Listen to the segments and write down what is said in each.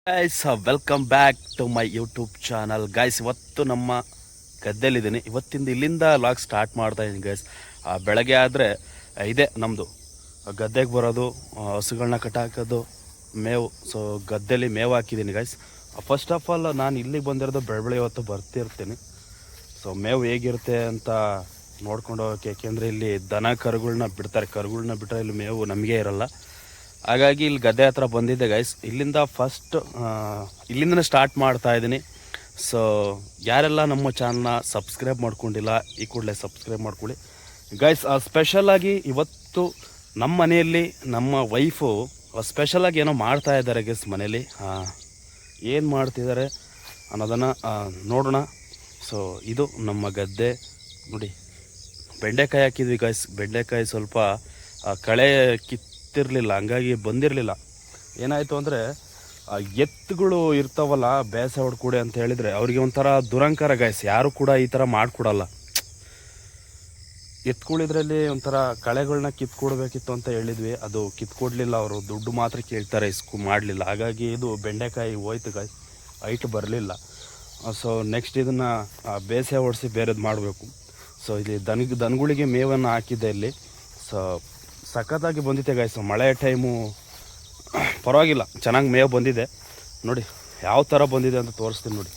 Guys welcome back to my YouTube channel guys. ಇವತ್ತು ನಮ್ಮ ಗದ್ದೆಲಿದ್ದೀನಿ. ಇವತ್ತಿಂದ ಇಲ್ಲಿಂದ ಲಾಗ್ ಸ್ಟಾರ್ಟ್ ಮಾಡ್ತಾ ಇದ್ದೀನಿ ಗೈಸ್. ಬೆಳಗ್ಗೆ ಆದರೆ ಇದೆ ನಮ್ಮದು ಗದ್ದೆಗೆ ಬರೋದು, ಹಸುಗಳನ್ನ ಕಟ್ಟಾಕೋದು, ಮೇವು. ಸೊ ಗದ್ದೆಲಿ ಮೇವು ಹಾಕಿದ್ದೀನಿ ಗೈಸ್. ಫಸ್ಟ್ ಆಫ್ ಆಲ್ ನಾನು ಇಲ್ಲಿಗೆ ಬಂದಿರೋದು ಬೆಳಬೆಳೆ ಇವತ್ತು ಬರ್ತಿರ್ತೀನಿ. ಸೊ ಮೇವು ಹೇಗಿರುತ್ತೆ ಅಂತ ನೋಡ್ಕೊಂಡು ಹೋಗೋಕ್ಕೆ. ಯಾಕೆಂದರೆ ಇಲ್ಲಿ ದನ ಕರುಗಳನ್ನ ಬಿಡ್ತಾರೆ, ಕರುಗಳನ್ನ ಬಿಟ್ಟರೆ ಇಲ್ಲಿ ಮೇವು ನಮಗೆ ಇರಲ್ಲ. ಹಾಗಾಗಿ ಇಲ್ಲಿ ಗದ್ದೆ ಹತ್ರ ಬಂದಿದ್ದೆ ಗೈಸ್. ಇಲ್ಲಿಂದ ಇಲ್ಲಿಂದನೇ ಸ್ಟಾರ್ಟ್ ಮಾಡ್ತಾ ಇದ್ದೀನಿ. ಸೊ ಯಾರೆಲ್ಲ ನಮ್ಮ ಚಾನಲ್ನ ಸಬ್ಸ್ಕ್ರೈಬ್ ಮಾಡ್ಕೊಂಡಿಲ್ಲ, ಈ ಕೂಡಲೇ ಸಬ್ಸ್ಕ್ರೈಬ್ ಮಾಡ್ಕೊಳ್ಳಿ ಗೈಸ್. ಸ್ಪೆಷಲಾಗಿ ಇವತ್ತು ನಮ್ಮ ಮನೆಯಲ್ಲಿ ನಮ್ಮ ವೈಫು ಸ್ಪೆಷಲಾಗಿ ಏನೋ ಮಾಡ್ತಾ ಇದ್ದಾರೆ ಗೈಸ್ ಮನೇಲಿ. ಏನು ಮಾಡ್ತಿದ್ದಾರೆ ಅನ್ನೋದನ್ನು ನೋಡೋಣ. ಸೊ ಇದು ನಮ್ಮ ಗದ್ದೆ ನೋಡಿ. ಬೆಂಡೆಕಾಯಿ ಹಾಕಿದ್ವಿ ಗೈಸ್. ಬೆಂಡೆಕಾಯಿ ಸ್ವಲ್ಪ ಕಳೆ ಕಿತ್ತಿರಲಿಲ್ಲ, ಹಂಗಾಗಿ ಬಂದಿರಲಿಲ್ಲ. ಏನಾಯಿತು ಅಂದರೆ ಎತ್ತುಗಳು ಇರ್ತಾವಲ್ಲ ಬೇಸೆ ಹೊಡ್ಕೊಡಿ ಅಂತ ಹೇಳಿದರೆ ಅವ್ರಿಗೆ ಒಂಥರ ದುರಂಕಾರ ಗೈಸ್. ಯಾರು ಕೂಡ ಈ ಥರ ಮಾಡಿಕೊಡಲ್ಲ. ಎತ್ಕೊಳ್ಳಿದ್ರಲ್ಲಿ ಒಂಥರ ಕಳೆಗಳನ್ನ ಕಿತ್ಕೊಡ್ಬೇಕಿತ್ತು ಅಂತ ಹೇಳಿದ್ವಿ, ಅದು ಕಿತ್ಕೊಡ್ಲಿಲ್ಲ. ಅವರು ದುಡ್ಡು ಮಾತ್ರ ಕೇಳ್ತಾರೆ, ಮಾಡಲಿಲ್ಲ. ಹಾಗಾಗಿ ಇದು ಬೆಂಡೆಕಾಯಿ ಹೋಯ್ತು ಗೈಸ್, ಹೈಟ್ ಬರಲಿಲ್ಲ. ಸೊ ನೆಕ್ಸ್ಟ್ ಇದನ್ನು ಬೇಸೆ ಹೊಡಿಸಿ ಬೇರೆದು ಮಾಡಬೇಕು. ಸೊ ಇಲ್ಲಿ ದನಗಳಿಗೆ ಮೇವನ್ನು ಹಾಕಿದ್ದೆ ಇಲ್ಲಿ. ಸೊ ಸಖತ್ತಾಗಿ ಬಂದಿದೆ ಗೈಸ್. ಮಳೆ ಟೈಮು ಪರವಾಗಿಲ್ಲ, ಚೆನ್ನಾಗಿ ಮೇವು ಬಂದಿದೆ. ನೋಡಿ ಯಾವ ಥರ ಬಂದಿದೆ ಅಂತ ತೋರಿಸ್ತೀನಿ ನೋಡಿ.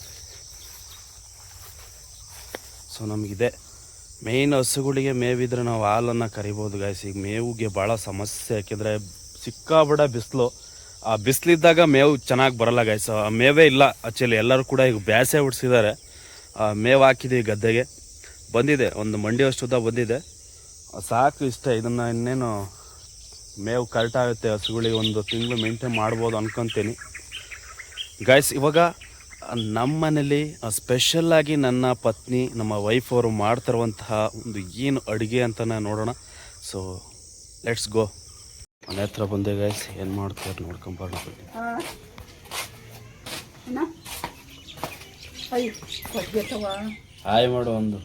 ಸೊ ನಮಗಿದೆ ಮೇಯ್ನ್ ಹಸುಗಳಿಗೆ ಮೇವಿದ್ರೆ ನಾವು ಹಾಲನ್ನು ಕರಿಬೋದು ಗೈಸ್. ಈಗ ಮೇವಿಗೆ ಭಾಳ ಸಮಸ್ಯೆ, ಯಾಕೆಂದರೆ ಸಿಕ್ಕಾಬಿಡ ಬಿಸಿಲು. ಆ ಬಿಸಿಲಿದ್ದಾಗ ಮೇವು ಚೆನ್ನಾಗಿ ಬರಲ್ಲ ಗೈಸ್. ಮೇವೇ ಇಲ್ಲ ಆ್ಯಕ್ಚುಲಿ. ಎಲ್ಲರೂ ಕೂಡ ಈಗ ಬೇಸೆ ಹುಡ್ಸಿದ್ದಾರೆ. ಮೇವು ಹಾಕಿದ್ದೀವಿ ಗದ್ದೆಗೆ, ಬಂದಿದೆ ಒಂದು ಮಂಡಿ ಅಷ್ಟುದ್ದ ಬಂದಿದೆ. ಸಾಕು ಇಷ್ಟ. ಇದನ್ನು ಇನ್ನೇನು ಮೇವು ಕರೆಕ್ಟಾಗುತ್ತೆ ಹಸುಗಳಿಗೆ, ಒಂದು ತಿಂಗಳು ಮೇಂಟೈನ್ ಮಾಡ್ಬೋದು ಅನ್ಕೊತೀನಿ ಗೈಸ್. ಇವಾಗ ನಮ್ಮ ಮನೇಲಿ ಸ್ಪೆಷಲ್ಲಾಗಿ ನನ್ನ ಪತ್ನಿ, ನಮ್ಮ ವೈಫ್ ಅವರು ಮಾಡ್ತಿರುವಂತಹ ಒಂದು ಏನು ಅಡುಗೆ ಅಂತಲೇ ನೋಡೋಣ. So let's go. ಮನೆ ಹತ್ರ ಬಂದೆ ಗೈಸ್. ಏನು ಮಾಡ್ತಾರೆ ನೋಡ್ಕೊಂಬರೋಣ. ಹಾಯ್ ಮಾಡು ಒಂದು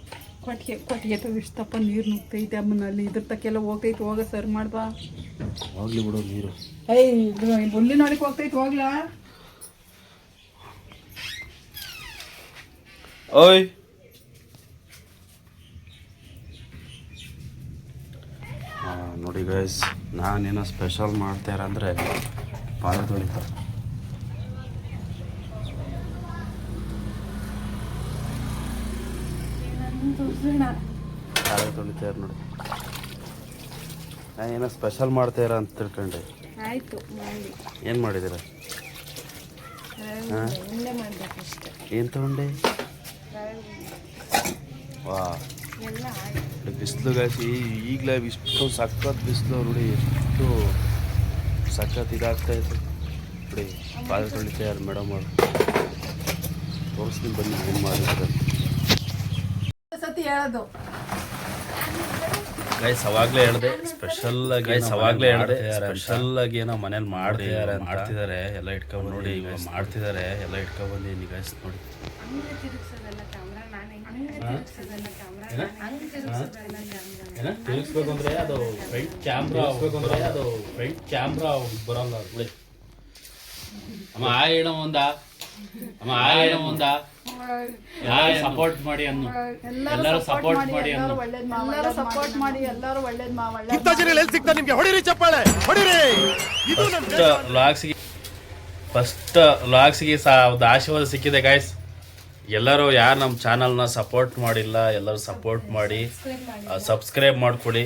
ಕೊಟ್ಟಿಗೆ ಇಷ್ಟಪ್ಪ. ನೀರು ನುಗ್ತೈತೆ ಅಮ್ಮನಲ್ಲಿ, ಇದ್ರ ತಕ್ಕೆಲ್ಲ ಹೋಗ್ತೈತೆ. ಹೋಗ ಸರ್ ಮಾಡ್ಬಾ. ಹೋಗ್ಲಿ ಬಿಡು ನೀರು. ಬುಲ್ಲಿ ನೋಡಕ್ಕೆ ಹೋಗ್ತೈತೆ, ಹೋಗ್ಲಾ? ಓಯ್ ನೋಡಿ ಗೈಸ್, ನಾನೇನೋ ಸ್ಪೆಷಲ್ ಮಾಡ್ತಾರ ಅಂದರೆ ಪಾದ ತೊಳಿತಾರೆ. ಪಾದ ತೊಳಿತಾರ ನೋಡಿ. ನಾನೇನೋ ಸ್ಪೆಷಲ್ ಮಾಡ್ತಾರ ಅಂತ ತಿಳ್ಕೊಂಡೆ. ಆಯಿತು, ಏನು ಮಾಡಿದ್ದೀರ? ಏನು ತಗೊಂಡೆ? ವಾ ಬಿಸಿಲು ಗೈಸ್. ಈಗಲೇ ಇಷ್ಟು ಸಖತ್ ಬಿಸಿಲು ನೋಡಿ, ಎಷ್ಟು ಸಖತ್ ಇದಾಗ್ತಾಯಿತ್ತು ನೋಡಿ. ಪಾದ ತೊಳಿತಾರ ಮೇಡಮ್ ಅವರು. ತೋರಿಸ್ತೀನಿ ಬನ್ನಿ ಏನು ಮಾಡಿದ್ದಾರೆ ಸತಿ ಹೇಳೋದು ಗೈಸ್. ಅವಾಗಲೇ ಹೇಳಿದೆ ಸ್ಪೆಷಲ್ಲಾಗಿ, ಸ್ಪೆಷಲ್ಲಾಗಿ ಏನೋ ಮನೇಲಿ ಮಾಡ್ತಿದ್ದಾರೆ. ಎಲ್ಲ ಇಟ್ಕೊಬಂದು ನೋಡಿ, ಇವಾಗ ಮಾಡ್ತಿದ್ದಾರೆ. ಎಲ್ಲ ಇಟ್ಕೊಬಂದಿದ್ದೀನಿ ಗೈಸ್ ನೋಡಿ. ತಿರುಗಿಸ್ಬೇಕು ಅಂದರೆ ಅದು ಫ್ರಂಟ್ ಕ್ಯಾಮ್ರಾ ಬರೋಲ್ಲ ನೋಡಿ. ಅಮ್ಮ ಆಯಣ ಒಂದ ಸಪೋರ್ಟ್ ಮಾಡಿ ಅನ್ನು. ಎಲ್ಲರೂ ಸಪೋರ್ಟ್ ಮಾಡಿ ಅನ್ನು. ಎಲ್ಲರೂ ಸಪೋರ್ಟ್ ಮಾಡಿ, ಎಲ್ಲರೂ ಒಳ್ಳೇದು ನಿಮ್ಗೆ ಹೊಡಿರಿ, ಚಪ್ಪಾಳೆ ಹೊಡಿರಿ. ಫಸ್ಟ್ ಲಾಗ್ಸಿಗೆ ಒಂದು ಆಶೀರ್ವಾದ ಸಿಕ್ಕಿದೆ ಗಾಯ್ಸ್. ಎಲ್ಲರೂ ಯಾರು ನಮ್ಮ ಚಾನಲ್ನ ಸಪೋರ್ಟ್ ಮಾಡಿಲ್ಲ, ಎಲ್ಲರೂ ಸಪೋರ್ಟ್ ಮಾಡಿ, ಸಬ್ಸ್ಕ್ರೈಬ್ ಮಾಡ್ಕೊಳ್ಳಿ.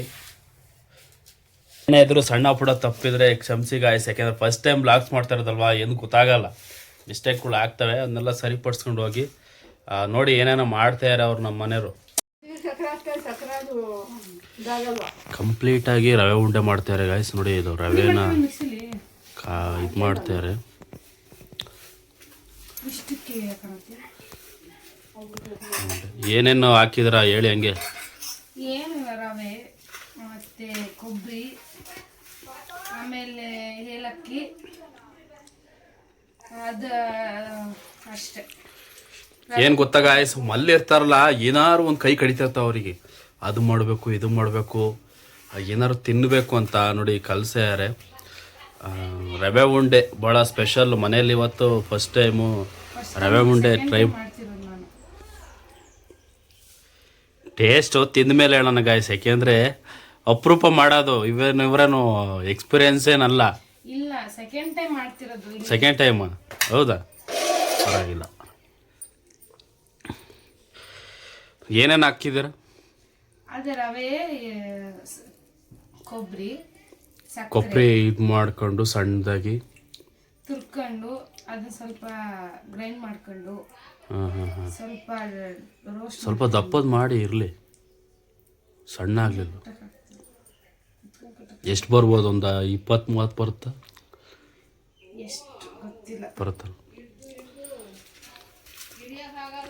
ಏನಾದರೂ ಸಣ್ಣ ಪುಟ್ಟ ತಪ್ಪಿದ್ರೆ ಕ್ಷಮಿಸಿ ಗಾಯ್ಸ್. ಯಾಕೆಂದರೆ ಫಸ್ಟ್ ಟೈಮ್ ಬ್ಲಾಗ್ಸ್ ಮಾಡ್ತಾ ಇರೋದಲ್ವಾ, ಏನು ಗೊತ್ತಾಗಲ್ಲ, ಮಿಸ್ಟೇಕ್ಗಳು ಆಗ್ತವೆ. ಅದನ್ನೆಲ್ಲ ಸರಿಪಡಿಸ್ಕೊಂಡು ಹೋಗಿ. ನೋಡಿ ಏನೇನೋ ಮಾಡ್ತಾಯಿದ್ದಾರೆ ಅವ್ರು ನಮ್ಮ ಮನೆಯವರು. ಕಂಪ್ಲೀಟಾಗಿ ರವೆ ಉಂಡೆ ಮಾಡ್ತಾರೆ ಗಾಯ್ಸ್ ನೋಡಿ. ಇದು ರವೆನ ಇದು ಮಾಡ್ತಾರೆ. ಏನೇನು ಹಾಕಿದ್ರ ಹೇಳಿ ಹಂಗೆ. ಏನು ರವೆ ಮತ್ತೆ ಕೊಬ್ಬರಿ, ಆಮೇಲೆ ಏಲಕ್ಕಿ, ಅದು ಅಷ್ಟೇ. ಏನು ಗೊತ್ತಾ ಗಾಯ್ಸ್, ಮಲ್ಲಿ ಇರ್ತಾರಲ್ಲ, ಏನಾರು ಒಂದು ಕೈ ಕಡಿತಿರ್ತಾವ ಅವರಿಗೆ. ಅದು ಮಾಡಬೇಕು, ಇದು ಮಾಡಬೇಕು, ಏನಾರು ತಿನ್ನಬೇಕು ಅಂತ ನೋಡಿ ಕಲ್ಸ್ಯಾರೆ. ರವೆ ಉಂಡೆ ಭಾಳ ಸ್ಪೆಷಲ್ ಮನೇಲಿ ಇವತ್ತು ಫಸ್ಟ್ ಟೈಮು ರವೆ ಉಂಡೆ ಟ್ರೈ ಮಾಡ್ತಿರೋದು ನಾನು. ಟೇಸ್ಟು ತಿಂದ ಮೇಲೆ ಹೇಳೋಣ ಗಾಯ್ಸ್, ಯಾಕೆಂದರೆ ಅಪರೂಪ ಮಾಡೋದು ಇವರೇನು ಎಕ್ಸ್ಪೀರಿಯನ್ಸ್ ಏನಲ್ಲ. ಇಲ್ಲ, ಸೆಕೆಂಡ್ ಟೈಮ್ ಮಾಡ್ತಿರೋದು. ಸೆಕೆಂಡ್ ಟೈಮ್ ಹೌದಾ? ಪರವಾಗಿಲ್ಲ. ಏನೇನು ಹಾಕಿದ್ದೀರ? ಅದೇ ರವೆ, ಕೊಬ್ಬರಿ ಇದು ಮಾಡ್ಕೊಂಡು ಸಣ್ಣದಾಗಿ ತುರ್ಕೊಂಡು ಅದನ್ನ ಸ್ವಲ್ಪ ಗ್ರೈಂಡ್ ಮಾಡ್ಕೊಂಡು ಸ್ವಲ್ಪ ರೋಸ್ಟ್, ಸ್ವಲ್ಪ ದಪ್ಪದ ಮಾಡಿ ಇರಲಿ, ಸಣ್ಣ ಆಗಲಿಲ್ಲ. ಎಷ್ಟು ಬರ್ಬೋದು? ಒಂದು 20-30 ಬರುತ್ತಾ? ಎಷ್ಟು ಗೊತ್ತಿಲ್ಲ, ಬರುತ್ತಲ್ಲ.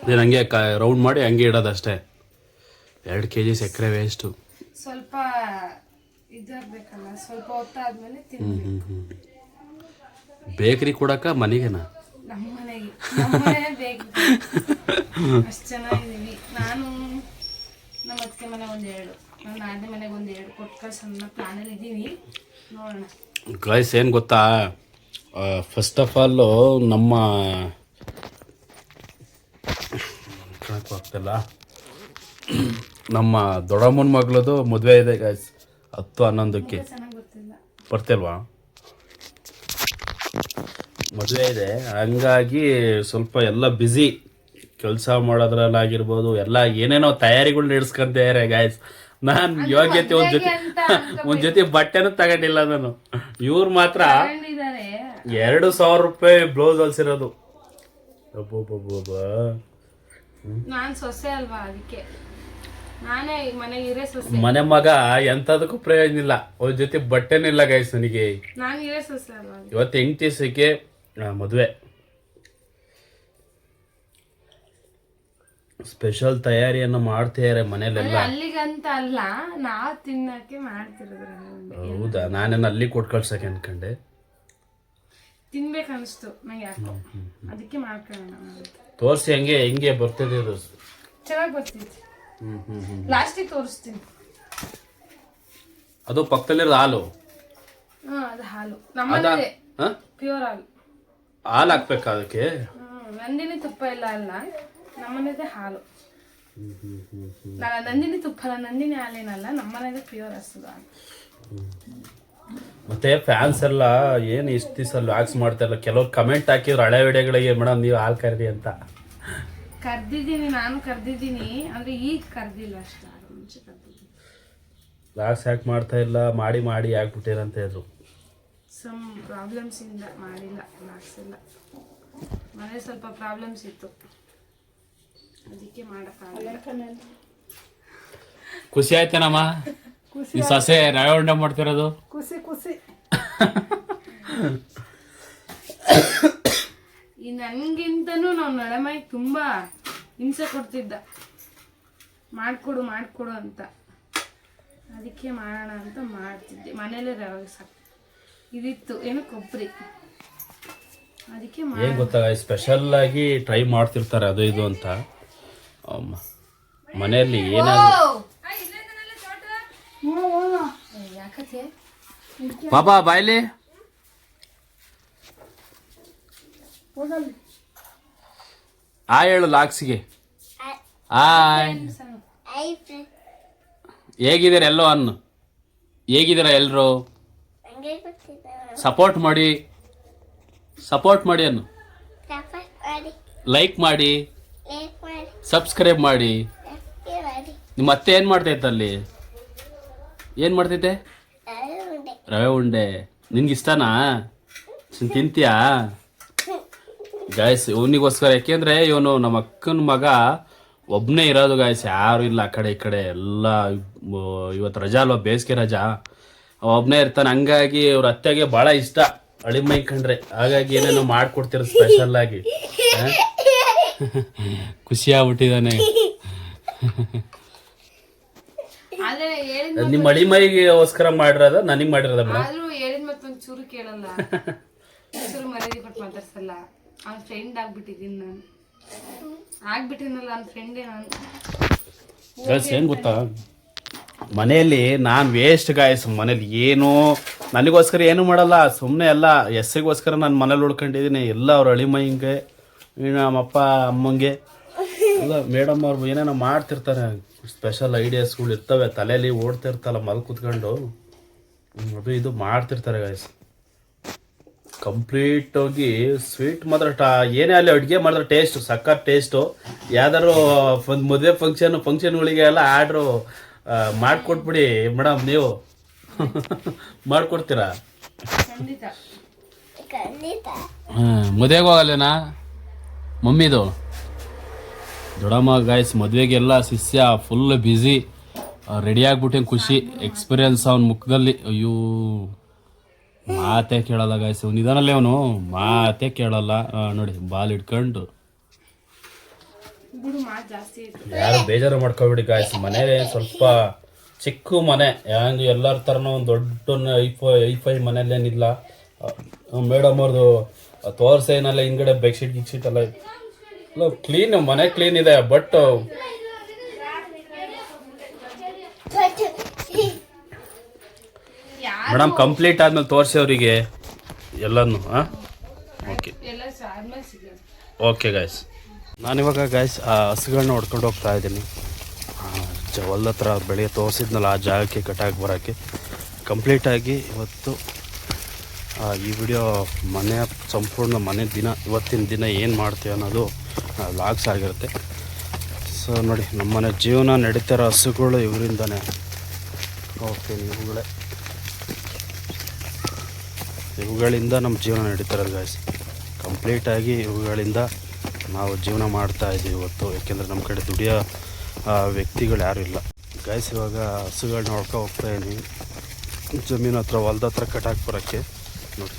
ಇದೇನು ಹಂಗೆ ರೌಂಡ್ ಮಾಡಿ ಹಂಗೆ ಇಡೋದಷ್ಟೇ. 2 kg ಸಕ್ಕರೆ ವೇಸ್ಟು. ಸ್ವಲ್ಪ ಇದಾಗಬೇಕಲ್ಲ, ಸ್ವಲ್ಪ ಹೊತ್ತಾದ್ಮೇಲೆ ತಿನ್ಬೇಕು. ಬೇಕ್ರಿ ಕೊಡಕ್ಕ ಮನೆಗೆನಾ? ನಮ್ಮ ಮನೆ ಬೇಕು. ಅಷ್ಟು ಚೆನ್ನಾಗಿದ್ದೀವಿ. ನಾನು ನಮ್ಮ ಅತ್ತಿಗೆ ಮನೆ 1-2, ನನ್ನ ನಾದಿನಿ ಮನೆಗೆ 1-2 ಕೊಟ್ಟು ಕಳ್ಸೋಣ ಪ್ಲಾನಲ್ಲಿ ಇದ್ದೀವಿ. ನೋಡೋಣ. ಗಾಯ್ಸ್ ಏನು ಗೊತ್ತಾ, ಫಸ್ಟ್ ಆಫ್ ಆಲು ನಮ್ಮ ಆಗ್ತಿಲ್ಲ, ನಮ್ಮ ದೊಡ್ಡಮ್ಮನ ಮಗಳದು ಮದುವೆ ಇದೆ ಗಾಯ್ಸ್ 10-11ಕ್ಕೆ. ಚೆನ್ನಾಗಿ ಗೊತ್ತಿಲ್ಲ, ಬರ್ತಿಲ್ವಾ? ಮದುವೆ ಇದೆ, ಹಂಗಾಗಿ ಸ್ವಲ್ಪ ಎಲ್ಲ ಬ್ಯುಸಿ ಕೆಲಸ ಮಾಡೋದ್ರಲ್ಲಾಗಿರ್ಬೋದು, ಎಲ್ಲ ಏನೇನೋ ತಯಾರಿಗಳು ನಡೆಸ್ಕೊಂತಾರೆ ಗಾಯ್ಸ್. ನಾನು ಯೋಗ್ಯತೆ ಒಂದು ಜೊತೆ ಬಟ್ಟೆನೂ ತಗೊಂಡಿಲ್ಲ ನಾನು. ಇವ್ರು ಮಾತ್ರ 2,000 ರೂಪಾಯಿ ಬ್ಲೌಸ್ ಹೊಲ್ಸಿರೋದು. ನಾನು ಸೊಸೆ ಅಲ್ವಾ, ಅದಕ್ಕೆ ನಾನೇ ಮನೆಗೆ ಇರೇ ಸೊಸೆ. ಮನೆ ಮಗ ಎಂಥದಕ್ಕೂ ಪ್ರಯೋಜನ ಇಲ್ಲ, ಅವ್ರ ಜೊತೆ ಬಟ್ಟೆನಿಲ್ಲ ಗಾಯ್ಸ್ ನನಗೆ. ನಾನು ಇರೇ ಸೊಸೆ ಅಲ್ವಾ. ಇವತ್ತು 8 ದಿವಸಕ್ಕೆ ಮದುವೆ. ಸ್ಪೆಷಲ್ ತಯಾರಿಯನ್ನು ಮಾಡ್ತಿದ್ದಾರೆ ಮನೇಲೆಲ್ಲ. ಅಲ್ಲಿಗಂತ ಅಲ್ಲ, ನಾವು ತಿನ್ನಕ್ಕೆ ಮಾಡ್ತಿರೋದ್ರ. ಹೌದಾ? ನಾನೇನು ಅಲ್ಲಿ ಕೊಟ್ಟು ಕಳ್ಸಕ್ಕೆ ಅನ್ಕೊಂಡೆ. ತಿನ್ಬೇಕನ್ನಿಸ್ತು ನಂಗೆ ಯಾಕೋ, ಅದಕ್ಕೆ ಮಾಡ್ಕೊಳ್ಳೋಣ. ತೋರಿಸಿ ಹೆಂಗೆ ಬರ್ತಿದೆ ಅದು. ಚೆನ್ನಾಗಿ ಬರ್ತಿತ್ತು. ಲಾಸ್ಟಿಗೆ ತೋರಿಸ್ತೀನಿ. ಅದು ಪಕ್ಕದಲ್ಲಿರೋದು ಹಾಲು? ಅದು ಹಾಲು ನಮ್ಮದೇ, ಪ್ಯೂರ್ ಹಾಲು. ಹಾಲು ಹಾಕ್ಬೇಕಾ ಅದಕ್ಕೆ? ನಂದಿನಿ ತುಪ್ಪ ಇಲ್ಲ ಅಲ್ಲ, ನಮ್ಮನೇದೇ ಹಾಲು. ನಂದಿನಿ ತುಪ್ಪ ಅಲ್ಲ, ನಂದಿನಿ ಹಾಲೇನಲ್ಲ, ನಮ್ಮನೇದೇ ಪ್ಯೂರ್ ಹಸುದು ಹಾಲು. ಮತ್ತೆ ಫ್ಯಾನ್ಸ್ ಎಲ್ಲ ಏನು ಇಷ್ಟು ದಿವಸ ವ್ಯಾಕ್ಸ್ ಮಾಡ್ತಾರಲ್ಲ, ಕೆಲವ್ರು ಕಮೆಂಟ್ ಹಾಕಿದ್ರು ಹಳೆ ವಿಡಿಯೋಗಳಿಗೆ, ಮೇಡಮ್ ನೀವು ಹಾಲು ಕರ್ದಿ ಅಂತ. ಕರ್ದಿದ್ದೀನಿ, ನಾನು ಕರ್ದಿದ್ದೀನಿ, ಅಂದ್ರೆ ಈಗ ಕರ್ದಿಲ್ಲ ಅಷ್ಟೇ, ಮುಂಚೆ ಕರ್ದಿದ್ದೀನಿ. ವ್ಯಾಕ್ಸ್ ಯಾಕೆ ಮಾಡ್ತಾ ಇಲ್ಲ, ಮಾಡಿ ಹಾಕ್ಬಿಟ್ಟಿರಂತ ಹೇಳಿದ್ರು. ಸಮ್ ಪ್ರಾಬ್ಲಮ್ಸ್ ಇಂದ ಮಾಡಿಲ್ಲ, ವ್ಯಾಕ್ಸ್ ಇಲ್ಲ. ಮನೆ ಸ್ವಲ್ಪ ಪ್ರಾಬ್ಲಮ್ಸ್ ಇತ್ತು, ಅದಕ್ಕೆ ಮಾಡೋಕ್ಕಾಗಲ್ಲ. ಖುಷಿ ಆಯ್ತೇನಮ್ಮ ಈ ಸೊಸೆ ರವೆ ಉಂಡೆ ಮಾಡ್ತಿರೋದು? ಖುಷಿ. ಈ ನನ್ಗಿಂತನೂ ನಾವು ನಳಮೈಗೆ ತುಂಬಾ ಹಿಂಸೆ ಕೊಡ್ತಿದ್ದ, ಮಾಡ್ಕೊಡು ಅಂತ. ಅದಕ್ಕೆ ಮಾಡೋಣ ಅಂತ ಮಾಡ್ತಿದ್ದೆ. ಮನೇಲೆ ರವೆ ಸಾಕು ಇದಿತ್ತು, ಏನು ಕೊಬ್ಬರಿ, ಅದಕ್ಕೆ ಏನ್ ಗೊತ್ತಾ, ಸ್ಪೆಷಲ್ ಆಗಿ ಟ್ರೈ ಮಾಡ್ತಿರ್ತಾರೆ ಅದು ಇದು ಅಂತ. ಮನೆಯಲ್ಲಿ ಏನಾದ್ರು ಯಾಕತ್ತೆ ಪಾಪಾ ಬಾಯ್ಲಿ ಹೇಳು ಲಾಕ್ಸಿಗೆ. ಹೇಗಿದ್ದೀರ ಎಲ್ಲೋ ಅನ್ನು? ಹೇಗಿದ್ದೀರ ಎಲ್ರು? ಸಪೋರ್ಟ್ ಮಾಡಿ ಅನ್ನು. ಲೈಕ್ ಮಾಡಿ, ಸಬ್ಸ್ಕ್ರೈಬ್ ಮಾಡಿ. ನಿಮ್ಮ ಅತ್ತೆ ಏನ್ ಮಾಡ್ತೈತೆ ಅಲ್ಲಿ? ಏನ್ ಮಾಡ್ತೈತೆ? ರವೆ ಉಂಡೆ. ನಿನ್ಗೆ ಇಷ್ಟನಾ? ತಿಂತೀಯಾ? ಗಾಯ್ಸ್ ಇವನಿಗೋಸ್ಕರ, ಯಾಕೆಂದ್ರೆ ಇವನು ನಮ್ಮ ಅಕ್ಕನ ಮಗ ಒಬ್ಬನೇ ಇರೋದು ಗಾಯ್ಸ್, ಯಾರು ಇಲ್ಲ ಆ ಕಡೆ ಈ ಕಡೆ ಎಲ್ಲ. ಇವತ್ತು ರಜಾ ಅಲ್ವಾ, ಬೇಸಿಗೆ ರಜಾ, ಒಬ್ಬನೇ ಇರ್ತಾನೆ. ಹಂಗಾಗಿ ಅವ್ರ ಅತ್ತೆಗೆ ಭಾಳ ಇಷ್ಟ ಅಳಿಮೈ ಕಂಡ್ರೆ, ಹಾಗಾಗಿ ಏನೇನೋ ಮಾಡ್ಕೊಡ್ತಿರೋ ಸ್ಪೆಷಲ್ ಆಗಿ. ಖುಷಿ ಆಗ್ಬಿಟ್ಟಿದ್ದಾನೆ. ನಿಮ್ಮ ಅಳಿಮೈಗೋಸ್ಕರ ಮಾಡಿರೋದ ನನಗೆ ಮಾಡಿರೋದ ಮೇಡಮ್? ಹೇಳಿದ ಮತ್ತೊಂದು ಚೂರು ಕೇಳಲ್ಲ, ಚೂರು ಮರ್ಯಾದೆ ಕೊಟ್ಟು ಮಾತಾಡ್ಸಲ್ಲ. ಅವ್ನ ಫ್ರೆಂಡ್ ಆಗ್ಬಿಟ್ಟಿದ್ದೀನಿ ನಾನು, ಆಗ್ಬಿಟ್ಟಿನಲ್ಲ ಅವ್ನ ಫ್ರೆಂಡೇ ನಾನು. ಗರ್ಲ್ಸ್ ಏನು ಗೊತ್ತಾ, ಮನೆಯಲ್ಲಿ ನಾನು ವೇಸ್ಟ್ ಗಾಯ್ಸ್. ಮನೇಲಿ ಏನೂ ನನಗೋಸ್ಕರ ಏನೂ ಮಾಡಲ್ಲ, ಸುಮ್ಮನೆ ಎಲ್ಲ ಹೆಸ್ರಿಗೋಸ್ಕರ ನಾನು ಮನೇಲಿ ಉಳ್ಕೊಂಡಿದ್ದೀನಿ. ಎಲ್ಲ ಅವ್ರ ಅಳಿಮೈಂಗೆ ನಮ್ಮಪ್ಪ ಅಮ್ಮಂಗೆ ಎಲ್ಲ ಮೇಡಮ್ ಅವ್ರು ಏನೇನೋ ಮಾಡ್ತಿರ್ತಾರೆ, ಸ್ಪೆಷಲ್ ಐಡಿಯಾಸ್ಗಳು ಇರ್ತವೆ ತಲೆಯಲ್ಲಿ ಓಡ್ತಿರ್ತಲ್ಲ ಮಲ್ ಕೂತ್ಕೊಂಡು, ಅದು ಇದು ಮಾಡ್ತಿರ್ತಾರೆ ಗಾಯ್ಸ್. ಕಂಪ್ಲೀಟಾಗಿ ಸ್ವೀಟ್ ಮಾತ್ರ ಏನೇ ಅಲ್ಲಿ ಅಡುಗೆ ಮಾಡಿದ್ರೆ ಟೇಸ್ಟು ಸಖತ್ ಟೇಸ್ಟು. ಯಾವ್ದಾದ್ರು ಒಂದು ಮದುವೆ ಫಂಕ್ಷನ್ಗಳಿಗೆ ಎಲ್ಲ ಆರ್ಡ್ರು ಮಾಡಿಕೊಟ್ಬಿಡಿ ಮೇಡಮ್, ನೀವು ಮಾಡಿಕೊಡ್ತೀರಾ? ಮದುವೆಗೆ ಹೋಗಲ್ಲೇನಾ ಮಮ್ಮಿದು? ದೊಡ್ಡಮ್ಮ ಗಾಯ್ಸ್ ಮದುವೆಗೆಲ್ಲ ಶಿಷ್ಯ ಫುಲ್ ಬ್ಯುಸಿ, ರೆಡಿ ಆಗ್ಬಿಟ್ಟೆ. ಖುಷಿ ಎಕ್ಸ್ಪೀರಿಯನ್ಸ್ ಅವನ ಮುಖದಲ್ಲಿ. ಅಯ್ಯೋ ಮಾತೇ ಕೇಳಲ್ಲ ಗಾಯ್ಸ್, ಅವ್ನು ಇದಾನಲ್ಲೇ ಅವನು ಮಾತೇ ಕೇಳಲ್ಲ. ನೋಡಿ ಬಾಲ್ ಹಿಡ್ಕೊಂಡು. ಯಾರು ಬೇಜಾರು ಮಾಡ್ಕೊಬಿಡಿ ಗಾಯ್ಸ್. ಮನೆ ಸ್ವಲ್ಪ ಚಿಕ್ಕ ಮನೆ, ಹೆಂಗೆ ಎಲ್ಲರ ಥರನೂ ಒಂದು ದೊಡ್ಡ ಐಫೈ ಮನೇಲೇನಿಲ್ಲ. ಮೇಡಮ್ ಅವ್ರದ್ದು ತೋರ್ಸೇನಲ್ಲ ಹಿಂದ್ಗಡೆ ಬೆಡ್ಶೀಟ್ ಗಿಕ್ಶೀಟ್ ಎಲ್ಲ ಕ್ಲೀನ್, ಮನೆ ಕ್ಲೀನ್ ಇದೆ. ಬಟ್ ಮೇಡಮ್ ಕಂಪ್ಲೀಟ್ ಆದ್ಮೇಲೆ ತೋರಿಸಿ ಅವರಿಗೆ ಎಲ್ಲನೂ. ಹಾಂ ಓಕೆ ಗಾಯ್ಸ್. ನಾನಿವಾಗ ಗಾಯ್ಸ್ ಆ ಹಸುಗಳನ್ನ ಹೊಡ್ಕೊಂಡು ಹೋಗ್ತಾ ಇದ್ದೀನಿ. ಹೊಲ್ದ ಹತ್ರ ಬೆಳಿಗ್ಗೆ ತೋರಿಸಿದ್ನಲ್ಲ ಆ ಜಾಗಕ್ಕೆ ಕಟ್ಟಾಗಿ ಬರೋಕ್ಕೆ. ಕಂಪ್ಲೀಟಾಗಿ ಇವತ್ತು ಈ ವಿಡಿಯೋ ಮನೆಯ ಸಂಪೂರ್ಣ ಮನೆ ದಿನ, ಇವತ್ತಿನ ದಿನ ಏನು ಮಾಡ್ತೀವಿ ಅನ್ನೋದು ಲಾಗ್ಸ್ ಆಗಿರುತ್ತೆ. ಸೊ ನೋಡಿ ನಮ್ಮನೆ ಜೀವನ ನಡೀತಿರೋ ಹಸುಗಳು ಇವರಿಂದನೇ. ಓಕೆ ಇವುಗಳಿಂದ ನಮ್ಮ ಜೀವನ ನಡೀತಿರೋದು ಗಾಯ್ಸ್. ಕಂಪ್ಲೀಟಾಗಿ ಇವುಗಳಿಂದ ನಾವು ಜೀವನ ಮಾಡ್ತಾ ಇದ್ದೀವಿ ಇವತ್ತು. ಯಾಕೆಂದರೆ ನಮ್ಮ ಕಡೆ ದುಡಿಯೋ ವ್ಯಕ್ತಿಗಳು ಯಾರೂ ಇಲ್ಲ ಗಾಯ್ಸ್. ಇವಾಗ ಹಸುಗಳನ್ನ ಹೊಡ್ಕೊ ಹೋಗ್ತಾ ಇದ್ದೀನಿ ಜಮೀನು ಹತ್ರ, ಹೊಲ್ದ ಹತ್ರ ಕಟ್ಟಾಕಿ ಬರೋಕ್ಕೆ. ನೋಡಿ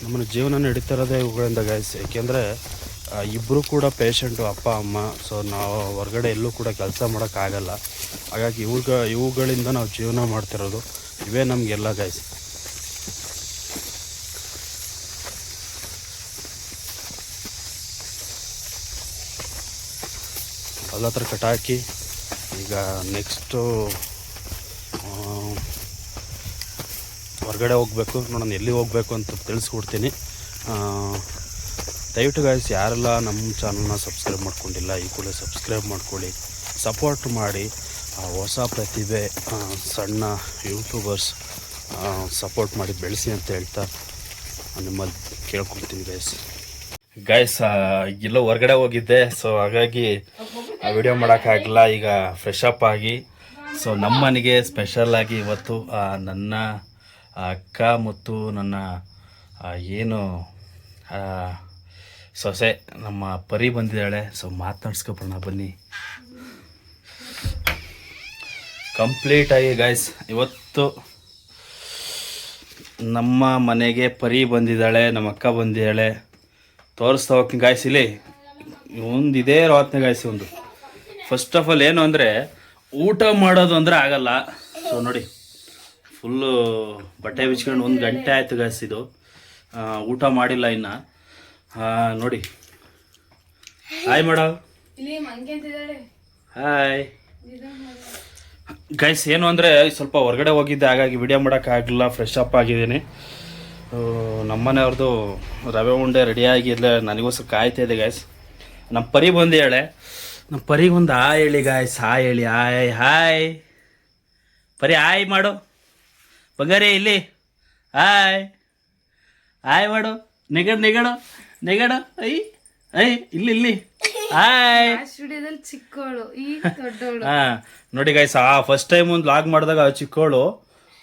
ನಮ್ಮನ್ನು ಜೀವನ ನಡೀತಿರೋದೇ ಇವುಗಳಿಂದ ಗಾಯ್ಸ್. ಯಾಕೆಂದರೆ ಇಬ್ಬರು ಕೂಡ ಪೇಷಂಟು, ಅಪ್ಪ ಅಮ್ಮ. ಸೊ ನಾವು ಹೊರಗಡೆ ಎಲ್ಲೂ ಕೂಡ ಕೆಲಸ ಮಾಡೋಕ್ಕಾಗಲ್ಲ. ಹಾಗಾಗಿ ಇವುಗಳಿಂದ ನಾವು ಜೀವನ ಮಾಡ್ತಿರೋದು. ಇವೇ ನಮಗೆಲ್ಲ ಗಾಯ್ಸ್. ಅಲ್ಲ ಹತ್ರ ಕಟಾಕಿ ಈಗ ನೆಕ್ಸ್ಟು ಹೊರಗಡೆ ಹೋಗಬೇಕು. ನೋಡೋಣ ಎಲ್ಲಿ ಹೋಗಬೇಕು ಅಂತ ತಿಳಿಸ್ಕೊಡ್ತೀನಿ. ದಯವಿಟ್ಟು ಗಾಯ್ಸ್ ಯಾರೆಲ್ಲ ನಮ್ಮ ಚಾನಲ್ನ ಸಬ್ಸ್ಕ್ರೈಬ್ ಮಾಡ್ಕೊಂಡಿಲ್ಲ ಈ ಕೂಡ ಸಬ್ಸ್ಕ್ರೈಬ್ ಮಾಡ್ಕೊಳ್ಳಿ, ಸಪೋರ್ಟ್ ಮಾಡಿ. ಹೊಸ ಪ್ರತಿಭೆ ಸಣ್ಣ ಯೂಟ್ಯೂಬರ್ಸ್ ಸಪೋರ್ಟ್ ಮಾಡಿ ಬೆಳೆಸಿ ಅಂತ ಹೇಳ್ತಾ ನಿಮ್ಮಲ್ಲಿ ಕೇಳ್ಕೊಳ್ತೀನಿ ಗಾಯ್ಸ್. ಎಲ್ಲೋ ಹೊರಗಡೆ ಹೋಗಿದ್ದೆ, ಸೊ ಹಾಗಾಗಿ ವಿಡಿಯೋ ಮಾಡೋಕ್ಕಾಗಲ್ಲ. ಈಗ ಫ್ರೆಶ್ ಅಪ್ ಆಗಿ ಸೊ ನಮ್ಮ ಮನೆಗೆ ಸ್ಪೆಷಲಾಗಿ ಇವತ್ತು ನನ್ನ ಅಕ್ಕ ಮತ್ತು ನನ್ನ ಏನು ಸೊಸೆ ನಮ್ಮ ಪರಿ ಬಂದಿದ್ದಾಳೆ. ಸೊ ಮಾತನಾಡ್ಸ್ಕೊಬೋಣ ಬನ್ನಿ. ಕಂಪ್ಲೀಟಾಗಿ ಗಾಯ್ಸ್ ಇವತ್ತು ನಮ್ಮ ಮನೆಗೆ ಪರಿ ಬಂದಿದ್ದಾಳೆ, ನಮ್ಮ ಅಕ್ಕ ಬಂದಿದ್ದಾಳೆ. ತೋರಿಸ್ತಾ ಹೋಗ್ತೀನಿ ಗಾಯ್ಸ್. ಇಲ್ಲಿ ಒಂದು ಇದೇ ರಾತ್ನೆ ಗಾಯ್ಸ್. ಒಂದು ಫಸ್ಟ್ ಆಫ್ ಆಲ್ ಏನು ಅಂದರೆ ಊಟ ಮಾಡೋದು ಅಂದರೆ ಆಗಲ್ಲ. ಸೊ ನೋಡಿ ಫುಲ್ಲು ಬಟ್ಟೆ ಬಿಚ್ಕೊಂಡು 1 ಗಂಟೆ ಆಯಿತು ಗಾಯ್ಸ್. ಇದು ಊಟ ಮಾಡಿಲ್ಲ ಇನ್ನು. ನೋಡಿ ಹಾಯ್ ಮೇಡಮ್. Hi guys. ಏನು ಅಂದರೆ ಸ್ವಲ್ಪ ಹೊರಗಡೆ ಹೋಗಿದ್ದೆ, ಹಾಗಾಗಿ ವಿಡಿಯೋ ಮಾಡೋಕ್ಕಾಗಲಿಲ್ಲ. ಫ್ರೆಶ್ ಅಪ್ ಆಗಿದ್ದೀನಿ. ನಮ್ಮನೆಯವ್ರದ್ದು ರವೆ ಉಂಡೆ ರೆಡಿಯಾಗಿ ಇಲ್ಲೇ ನನಗೋಸ್ಕರ ಕಾಯ್ತಾ ಇದೆ ಗಾಯ್ಸ್. ನಮ್ಮ ಪರಿ ಬಂದು ಹೇಳೆ, ನಮ್ಮ ಪರಿಗೆ ಒಂದು ಹಾಯ್ ಹೇಳಿ ಗಾಯ್ಸ್. ಹಾಯ್ ಹೇಳಿ. ಹಾಯ್ ಹಾಯ್ ಪರಿ ಹಾಯ್ ಮಾಡು ಬಂಗಾರಿ. ಇಲ್ಲಿ ಹಾಯ್ ಹಾಯ್ ಮಾಡು. ನೆಗಡು ಐ ಐ ಇಲ್ಲಿ ಹಾಯ್. ಚಿಕ್ಕವಳು ಹಾಂ ನೋಡಿ ಗಾಯ್ಸ್, ಫಸ್ಟ್ ಟೈಮ್ ಒಂದು ಲಾಗ್ ಮಾಡಿದಾಗ ಚಿಕ್ಕವಳು.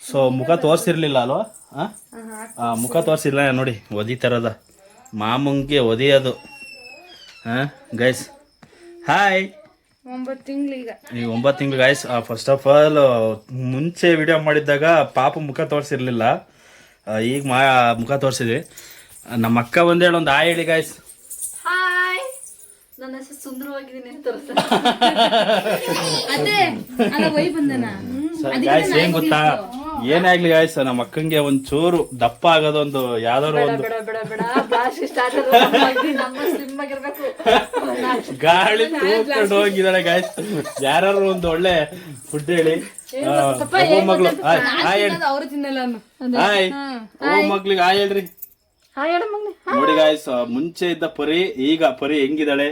ಸೊ ಮುಖ ತೋರಿಸಿರ್ಲಿಲ್ಲ ಅಲ್ವಾ? ಮುಖ ತೋರಿಸಿಲ್ಲ ನೋಡಿ. ಒದಿತಾರದ ಮಾಮಂಗೆ ಒದಿಯೋದು. ಹಾಂ ಗೈಸ್ ಹಾಯ್. 9 ತಿಂಗಳು ಈಗ 9 ತಿಂಗಳು ಗಾಯ್ಸ್. ಫಸ್ಟ್ ಆಫ್ ಆಲ್ ಮುಂಚೆ ವಿಡಿಯೋ ಮಾಡಿದ್ದಾಗ ಪಾಪ ಮುಖ ತೋರಿಸಿರ್ಲಿಲ್ಲ, ಈಗ ಮುಖ ತೋರಿಸಿದ್ವಿ. ನಮ್ಮ ಅಕ್ಕ ಬಂದೇಳಿ ಒಂದು ಹಾಯ್ ಹೇಳಿ ಗಾಯ್ಸ್. ಹಾಯ್. ನನ್ನ ಹೆಸರು ಸುಂದರವಾಗಿದ್ದೀನಿ ಅಂತ ಅದೇ ಅಲ್ಲ ವೈ ಬಂದನ. ಗಾಯ್ಸ್ ಏನ್ ಗೊತ್ತಾ, ಏನೇ ಆಗ್ಲಿ ಗಾಯ್ಸ್ ನಮ್ಮ ಅಕ್ಕಂಗೆ ಒಂಚೂರು ದಪ್ಪ ಆಗೋದೊಂದು ಯಾವ್ದಾದ್ರು ಒಂದು ಗಾಳಿ ತೂಕೊಂಡು ಹೋಗಿದ್ದಾಳೆ ಗಾಯ್ಸ್. ಯಾರು ಒಂದು ಒಳ್ಳೆ ಫುಡ್ ಹೇಳಿ. ಮಗಳು ಹಾಯ್ ಮಗ್ಳಿಗೆ ಹಾಯ್ ಹೇಳ್ರಿ. ನೋಡಿ ಗಾಯ್ಸ್, ಮುಂಚೆ ಇದ್ದ ಪರಿ ಈಗ ಪರಿ ಹೆಂಗಿದ್ದಾಳೆ.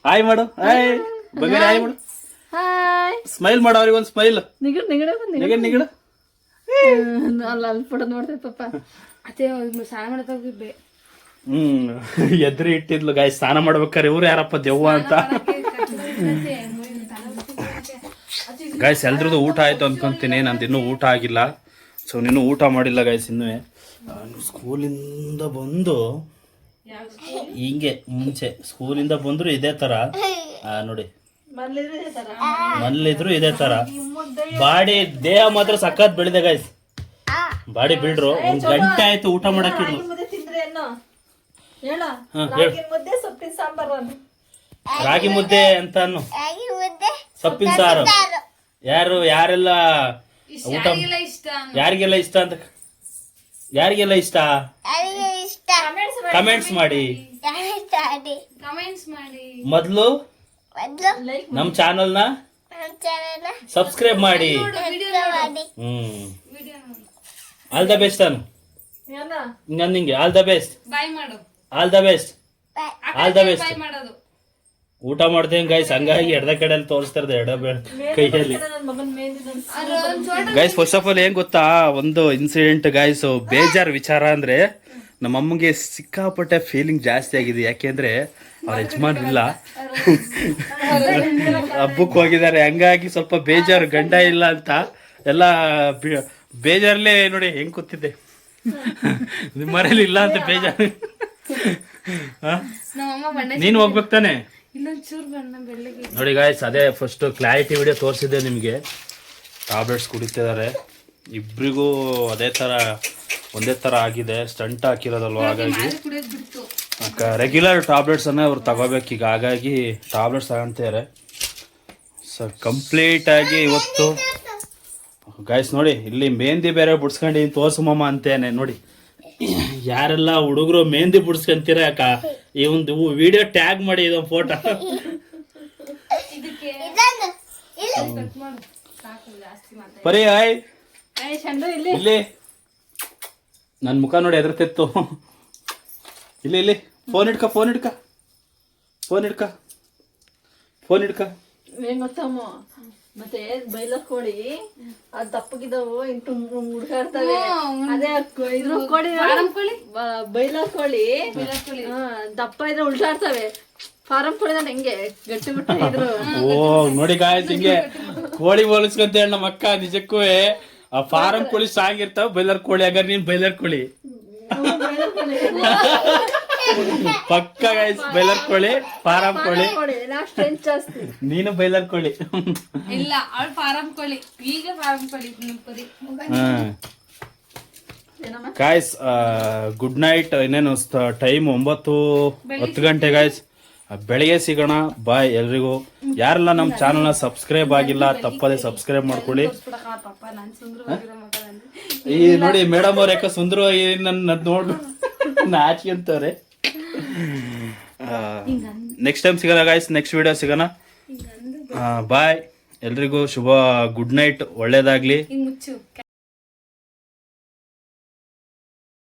ಹಾಯ್ ಮಾಡು, ಹಾಯ್ ಬಗೇರಿ, ಹಾಯ್ ಮಾಡು, ಸ್ಮೈಲ್ ಮಾಡು ಅವ್ರಿಗೆ ಒಂದು ಸ್ಮೈಲ್. ನಿಗಡು ಎದ್ರಿ ಇಟ್ಟಿದ್ಲು ಗಾಯ್ಸ್ ಸ್ನಾನ ಮಾಡ್ಬೇಕಾರೆ. ಇವ್ರು ಯಾರಪ್ಪ ದೆವ್ವ ಅಂತ. ಗಾಯ್ಸ್ ಎಲ್ರದ್ದು ಊಟ ಆಯ್ತು ಅನ್ಕೊಂತೀನಿ. ನಂದು ಇನ್ನೂ ಊಟ ಆಗಿಲ್ಲ. ಸೊ ನೀನು ಊಟ ಮಾಡಿಲ್ಲ ಗಾಯ್ಸ್ ಇನ್ನೂ. ಸ್ಕೂಲಿಂದ ಬಂದು ಹಿಂಗೆ ಮುಂಚೆ ಸ್ಕೂಲಿಂದ ಬಂದ್ರು ಇದೇ ತರ ನೋಡಿ, ಮನೇಲಿದ್ರು ಇದೇ ತರ. ಬಾಡಿ ದೇಹ ಮಾತ್ರ ಸಖತ್ ಬೆಳೆದೆ ಗಾಯ್ಸ್. ಬಾಡಿ ಬಿಲ್ಡ್ರು. ಒಂದ್ ಗಂಟೆ ಆಯ್ತು ಊಟ ಮಾಡಕ್ಕಿದ್ರು. ರಾಗಿ ಮುದ್ದೆ ಅಂತ ಅನ್ನು, ಸೊಪ್ಪಿನ ಸಾರು. ಯಾರೆಲ್ಲ ಊಟ ಯಾರಿಗೆಲ್ಲ ಇಷ್ಟ ಅಂತ, ಯಾರಿಗೆಲ್ಲ ಇಷ್ಟ ಕಮೆಂಟ್ಸ್ ಮಾಡಿ. ಮೊದ್ಲು ನಮ್ ಚಾನಲ್ ನ ಸಬ್ಸ್ಕ್ರೈಬ್ ಮಾಡಿ. ಆಲ್ ದ ಬೆಸ್ಟ್ ಅನ್ನು ನಿಂಗೆ. All the best, all the best, all the best. ಊಟ ಮಾಡ್ತೇವೆ ಗೈಸ್, ಹಂಗಾಗಿ ಎಡದ ಕಡೆಯಲ್ಲಿ ತೋರಿಸ್ತಾ ಇರೋದು ಎಡ ಕೈಯಲ್ಲಿ. ಗೈಸ್ ಫಸ್ಟ್ ಆಫ್ ಆಲ್ ಏನ್ ಗೊತ್ತಾ, ಒಂದು ಇನ್ಸಿಡೆಂಟ್ ಗೈಸ್. ಬೇಜಾರು ವಿಚಾರ ಅಂದ್ರೆ ನಮ್ಮಮ್ಮಗೆ ಸಿಕ್ಕಾಪಟ್ಟೆ ಫೀಲಿಂಗ್ ಜಾಸ್ತಿ ಆಗಿದೆ. ಯಾಕೆಂದ್ರೆ ಅವ್ರ ಯಜಮಾನ್ರಿಲ್ಲ, ಹಬ್ಬಕ್ಕೆ ಹೋಗಿದ್ದಾರೆ. ಹಂಗಾಗಿ ಸ್ವಲ್ಪ ಬೇಜಾರು, ಗಂಡ ಇಲ್ಲ ಅಂತ ಎಲ್ಲ ಬೇಜಾರಲ್ಲೇ ನೋಡಿ ಹೆಂಗ್ ಕೂತಿದ್ದೆ. ಮನೇಲಿ ಇಲ್ಲ ಅಂತ ಬೇಜಾರು. ನೀನು ಹೋಗ್ಬೇಕು ತಾನೆ. ನೋಡಿ ಗಾಯ್ಸ್, ಅದೇ ಫಸ್ಟ್ ಕ್ಲಾರಿಟಿ ವಿಡಿಯೋ ತೋರಿಸಿದ್ದೆ ನಿಮಗೆ. ಟ್ಯಾಬ್ಲೆಟ್ಸ್ ಕುಡಿತಿದ್ದಾರೆ ಇಬ್ರಿಗೂ, ಅದೇ ತರ ಒಂದೇ ತರ ಆಗಿದೆ. ಸ್ಟಂಟ್ ಹಾಕಿರೋದಲ್ವ, ಹಾಗಾಗಿ ರೆಗ್ಯುಲರ್ ಟ್ಯಾಬ್ಲೆಟ್ಸ್ ಅನ್ನ ಅವ್ರು ತಗೋಬೇಕೀಗ. ಹಾಗಾಗಿ ಟ್ಯಾಬ್ಲೆಟ್ಸ್ ತಗೊಂತಾರೆ. ಸೊ ಕಂಪ್ಲೀಟ್ ಆಗಿ ಇವತ್ತು ಗಾಯ್ಸ್ ನೋಡಿ, ಇಲ್ಲಿ ಮೆಹಂದಿ ಬೇರೆ ಬಿಡ್ಸ್ಕೊಂಡು ತೋರ್ಸಮ್ಮ ಅಂತೇನೆ. ನೋಡಿ ಯಾರೆಲ್ಲ ಹುಡುಗರು ಮೆಹಂದಿ ಬಿಡ್ಸ್ಕೊಂತೀರ ಯಾಕ, ಈ ಒಂದು ವಿಡಿಯೋ ಟ್ಯಾಗ್ ಮಾಡಿ ಇದೊಂದು ಫೋಟೋ. ಬರೀ ಹಾಯ್ ಇಲ್ಲಿ ನನ್ ಮುಖ ನೋಡಿ ಎದುರ್ತಿತ್ತು. ಇಲ್ಲಿ ಫೋನ್ ಇಡ್ಕ, ಫೋನ್ ಇಡ್ಕ, ಫೋನ್ ಇಡ್ಕ, ಫೋನ್ ಇಡ್ಕ. ಮತ್ತೆ ಬೈಲರ್ ಕೋಳಿ ಅದ್ ದಪ್ಪಗಿದಾವು ಇಂಟು ಹುಡ್ಕಾಡ್ತವೆ. ಅದೇ ಇದ್ರ ಕೋಳಿ ಬೈಲರ್ ಕೋಳಿ ದಪ್ಪ ಇದ್ರೆ ಉಲ್ಟಾಡ್ತವೆ. ಫಾರಂ ಕೋಳಿ ಹೆಂಗೆ ಗಟ್ಟಿ ಬಿಟ್ಟು ಇದ್ರು. ಓ ನೋಡಿ ಗಾಯ್ಸ್, ಹಿಂಗೆ ಕೋಳಿ ಹೋಲಿಸ್ಕೊಂತ ಹೇಳಿ ನಮ್ಮ ಅಕ್ಕ. ನಿಜಕ್ಕೂ ಆ ಫಾರಂ ಕೋಳಿ ಸ್ಟ್ರಾಂಗ್ ಇರ್ತಾವ, ಬೈಲರ್ ಕೋಳಿ. ಹಾಗಾದ್ರೆ ನೀನ್ ಬೈಲರ್ ಕೋಳಿ ಪಕ್ಕ ಗಾಯ್ಸ್. ಬೈಲರ್ ಕೋಳಿ, ಫಾರಂ ಕೋಳಿ. ನೀನು ಬೈಲರ್ ಕೋಳಿ. ಇಲ್ಲ, ಅವಳು ಫಾರಂ ಕೋಳಿ. ಈಗ ಫಾರಂ ಕೋಳಿ. Guys good night. ಇನ್ನೇನು ಟೈಮ್ 9:10 ಗಂಟೆ ಗಾಯ್ಸ್. ಬೆಳಿಗ್ಗೆ ಸಿಗೋಣ. ಬಾಯ್ ಎಲ್ರಿಗೂ. ಯಾರೆಲ್ಲ ನಮ್ಮ ಚಾನಲ್ನ ಸಬ್ಸ್ಕ್ರೈಬ್ ಆಗಿಲ್ಲ ತಪ್ಪದೆ ಸಬ್ಸ್ಕ್ರೈಬ್ ಮಾಡ್ಕೊಳ್ಳಿ. ಈ ನೋಡಿ ಮೇಡಮ್ ಅವ್ರ ಯಾಕೆ ಸುಂದರವಾಗಿ ನನ್ನ ನೋಡು ನಾಚಿಕಂತವ್ರೆ. ನೆಕ್ಸ್ಟ್ ಟೈಮ್ ಸಿಗೋಣ ಗಾಯ್ಸ್, ನೆಕ್ಸ್ಟ್ ವಿಡಿಯೋ ಸಿಗೋಣ. ಬಾಯ್ ಎಲ್ರಿಗೂ. ಶುಭ ಗುಡ್ ನೈಟ್, ಒಳ್ಳೇದಾಗ್ಲಿ.